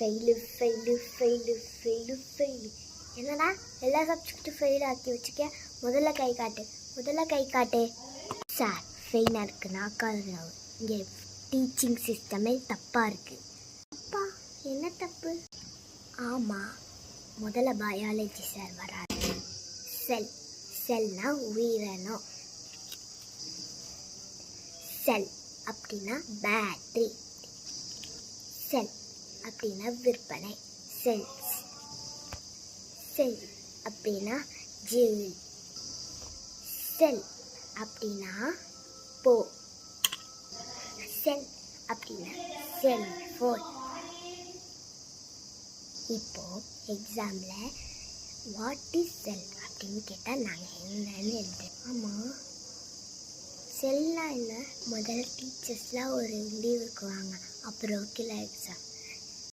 Fail fail fail fail fail. என்னடா எல்லா சப்ஜெக்டும் fail ஆக்கி வச்சுக்க. முதல்ல கை காட்டு. சார் ஃபெயிலாக இருக்குன்னா காரணம் இங்கே டீச்சிங் சிஸ்டமே தப்பாக இருக்குது. அப்பா என்ன தப்பு? ஆமாம், முதல்ல பயாலஜி சார் வராது. செல்னா உயிரினம். செல் அப்படின்னா பேட்டரி. செல் அப்படின்னா விற்பனை. செல்ஸ். செல் அப்படின்னா ஜில். செல் அப்படின்னா போ. செல் அப்படின்னா செல்ஃபோன். இப்போ எக்ஸாமில் வாட் இஸ் செல் அப்படின்னு கேட்டால் நாங்கள் என்னன்னு எழுதுறோம். ஆமாம், செல்னா என்ன? முதல்ல டீச்சர்ஸ்லாம் ஒரு லீவுக்கு வாங்க, அப்புறம் ஓகேல எக்ஸாம்.